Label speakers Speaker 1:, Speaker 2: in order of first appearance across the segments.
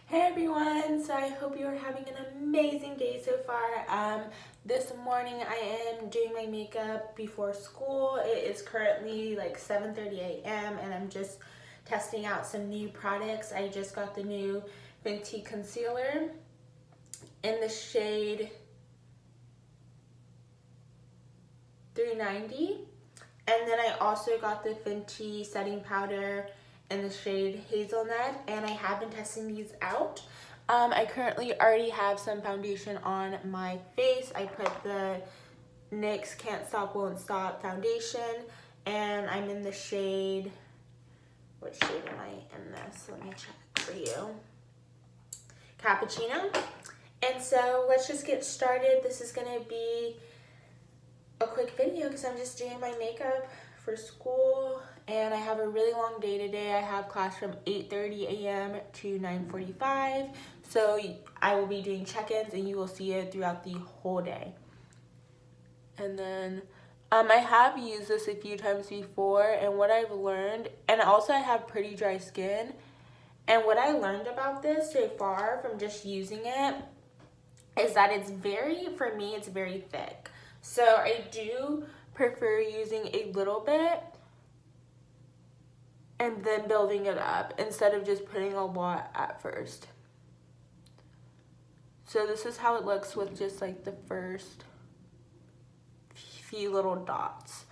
Speaker 1: Hey everyone, so I hope you are having an amazing day so far. This morning I am doing my makeup before school. It is currently like 7:30 a.m. and I'm just testing out some new products. I just got the new Fenty concealer in the shade 390. And then I also got the Fenty setting powder in the shade Hazelnut, and I have been testing these out. I currently already have some foundation on my face. I put the NYX Can't Stop Won't Stop foundation, and I'm in the shade, what shade am I in this? Let me check for you. Cappuccino. And so let's just get started. This is gonna be a quick video because I'm just doing my makeup for school and I have a really long day today. I have class from 8:30 a.m. to 9:45, so I will be doing check-ins and you will see it throughout the whole day. And then I have used this a few times before, and what I've learned, and also I have pretty dry skin, and what I learned about this so far from just using it is that for me, it's very thick. So I do prefer using a little bit and then building it up instead of just putting a lot at first. So this is how it looks with just like the first few little dots.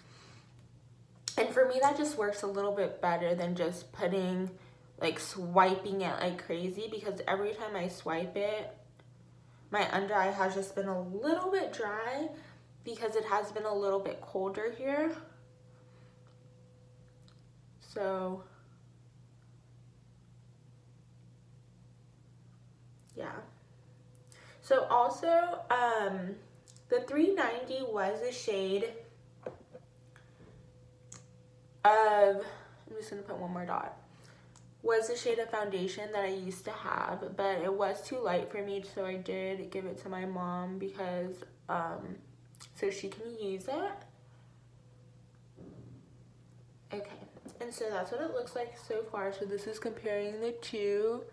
Speaker 1: And for me, that just works a little bit better than just swiping it like crazy, because every time I swipe it, my under eye has just been a little bit dry because it has been a little bit colder here. So yeah. So also the 390 was a shade of, I'm just gonna put one more dot, was a shade of foundation that I used to have, but it was too light for me, so I did give it to my mom because so she can use it. Okay, and so that's what it looks like so far. So this is comparing the two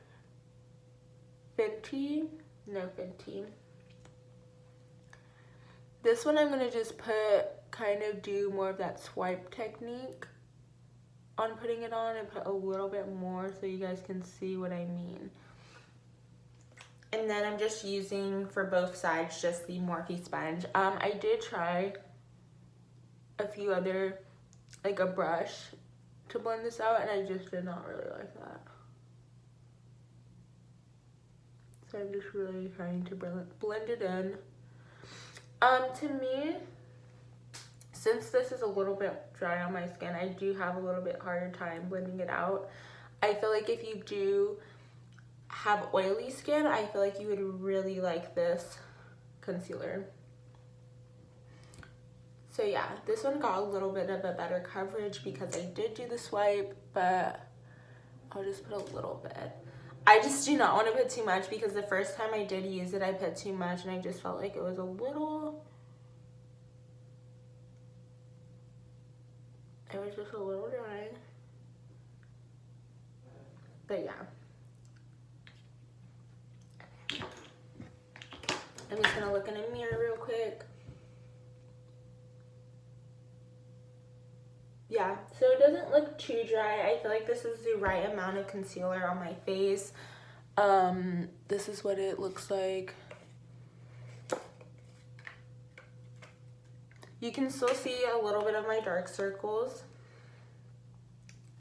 Speaker 1: Fenty. This one I'm gonna just do more of that swipe technique on putting it on and put a little bit more so you guys can see what I mean. And then I'm just using for both sides just the Morphe sponge. I did try a few other, like a brush to blend this out, and I just did not really like that. So I'm just really trying to blend it in. To me, since this is a little bit dry on my skin, I do have a little bit harder time blending it out. I feel like if you do have oily skin, I feel like you would really like this concealer. So yeah, this one got a little bit of a better coverage because I did do the swipe, but I'll just put a little bit. I just do not want to put too much because the first time I did use it, I put too much and I just felt like it was just a little dry. But yeah. I'm just gonna look in a mirror real quick. Yeah, so it doesn't look too dry. I feel like this is the right amount of concealer on my face. This is what it looks like. You can still see a little bit of my dark circles.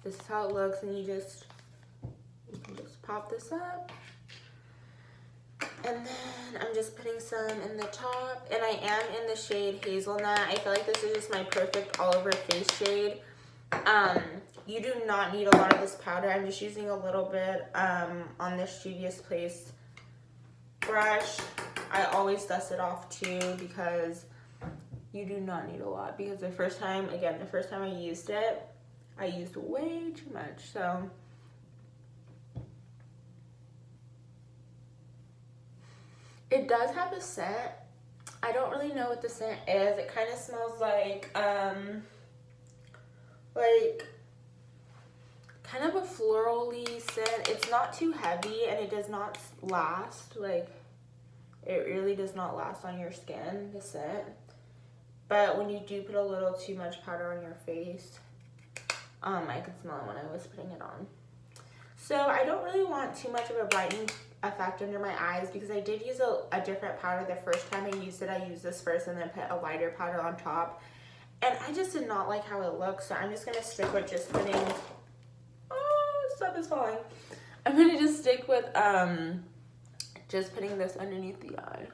Speaker 1: This is how it looks, and you can just pop this up. And then I'm just putting some in the top, and I am in the shade Hazelnut. I feel like this is just my perfect all over face shade. You do not need a lot of this powder. I'm just using a little bit on this Juvia's Place brush. I always dust it off too because you do not need a lot, because the first time I used it, I used way too much. So it does have a scent. I don't really know what the scent is. It kind of smells like kind of a florally scent. It's not too heavy and it does not last. Like, it really does not last on your skin, the scent. But when you do put a little too much powder on your face, I could smell it when I was putting it on. So I don't really want too much of a brightening effect under my eyes because I did use a different powder the first time I used it. I used this first and then put a lighter powder on top. And I just did not like how it looks, so I'm just going to stick with just putting... Oh, stuff is falling. I'm going to just stick with just putting this underneath the eye.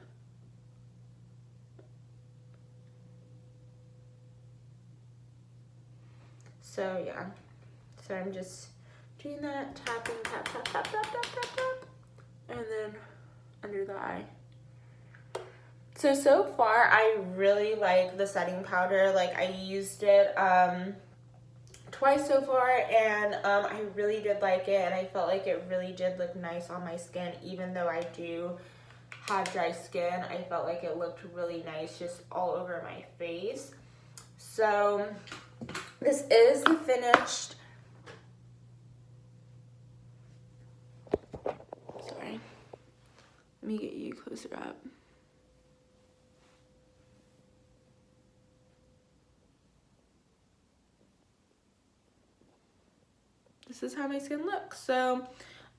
Speaker 1: So yeah, so I'm just doing that, tapping, tap, tap, tap, tap, tap, tap, tap, and then under the eye. So far, I really like the setting powder. Like, I used it twice so far, and I really did like it, and I felt like it really did look nice on my skin. Even though I do have dry skin, I felt like it looked really nice just all over my face. So this is the finished, sorry, let me get you closer up. This is how my skin looks. So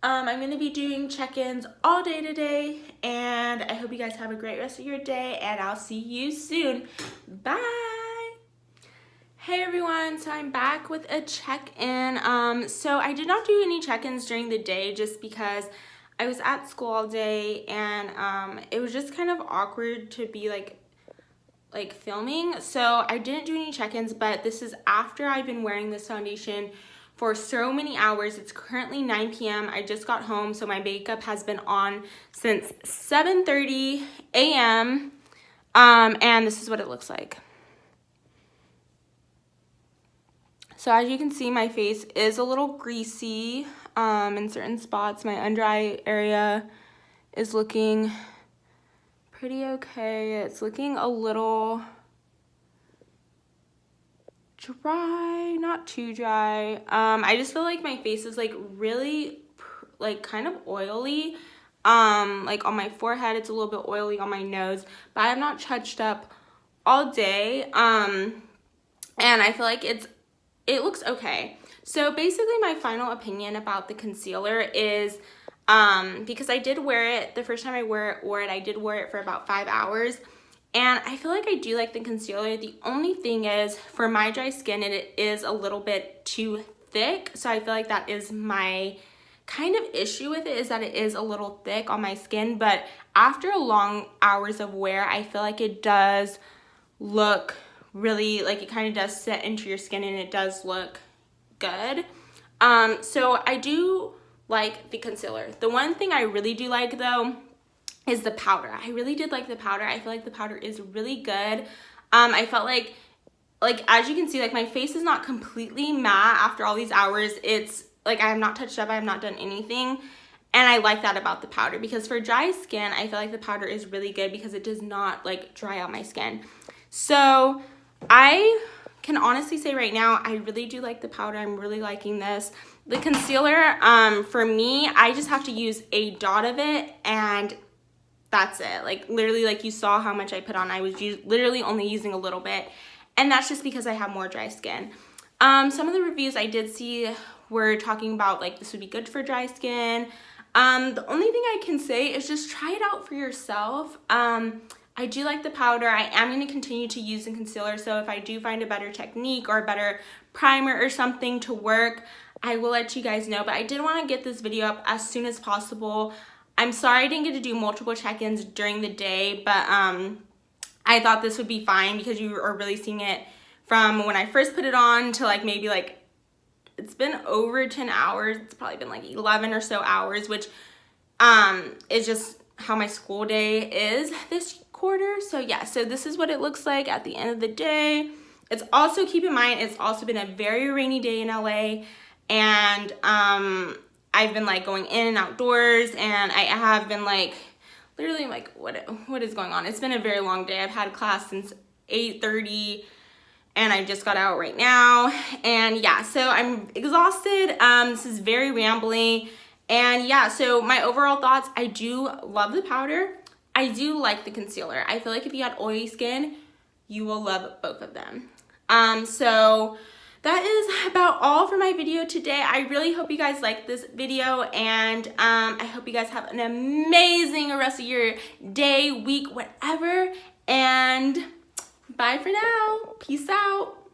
Speaker 1: I'm going to be doing check-ins all day today, and I hope you guys have a great rest of your day, and I'll see you soon. Bye. Hey everyone, so I'm back with a check-in. So I did not do any check-ins during the day just because I was at school all day, and it was just kind of awkward to be like filming. So I didn't do any check-ins, but this is after I've been wearing this foundation for so many hours. It's currently 9 p.m. I just got home, so my makeup has been on since 7:30 a.m. And this is what it looks like. So as you can see, my face is a little greasy in certain spots. My under eye area is looking pretty okay. It's looking a little dry, not too dry. I just feel like my face is like really like kind of oily. Like on my forehead, it's a little bit oily, on my nose, but I have not touched up all day. And I feel like it looks okay. So basically my final opinion about the concealer is, because I did wear it, the first time I wore it, I did wear it for about 5 hours. And I feel like I do like the concealer. The only thing is, for my dry skin, it is a little bit too thick. So I feel like that is my kind of issue with it, is that it is a little thick on my skin. But after long hours of wear, I feel like it does look really, like it kind of does set into your skin, and it does look good. So I do like the concealer. The one thing I really do like though is the powder. I really did like the powder. I feel like the powder is really good. I felt like as you can see, like my face is not completely matte after all these hours. It's like I have not touched up, I have not done anything. And I like that about the powder, because for dry skin, I feel like the powder is really good because it does not like dry out my skin. So I can honestly say right now, I really do like the powder. I'm really liking this. The concealer, for me, I just have to use a dot of it, and that's it. Like literally, like you saw how much I put on. I was literally only using a little bit, and that's just because I have more dry skin. Some of the reviews I did see were talking about like this would be good for dry skin. The only thing I can say is just try it out for yourself. I do like the powder. I am going to continue to use the concealer, so if I do find a better technique or a better primer or something to work, I will let you guys know. But I did want to get this video up as soon as possible. I'm sorry I didn't get to do multiple check-ins during the day, but I thought this would be fine because you are really seeing it from when I first put it on to like maybe like, it's been over 10 hours. It's probably been like 11 or so hours, which is just how my school day is this quarter. So yeah, so this is what it looks like at the end of the day. It's also, keep in mind, it's also been a very rainy day in LA, and I've been like going in and outdoors, and I have been like literally like what is going on. It's been a very long day. I've had class since 8:30,
Speaker 2: and I just got out right now. And yeah, so I'm exhausted. This is very rambling. And yeah, so my overall thoughts, I do love the powder. I do like the concealer. I feel like if you had oily skin, you will love both of them. So that is about all for my video today. I really hope you guys liked this video, and I hope you guys have an amazing rest of your day, week, whatever. And bye for now. Peace out.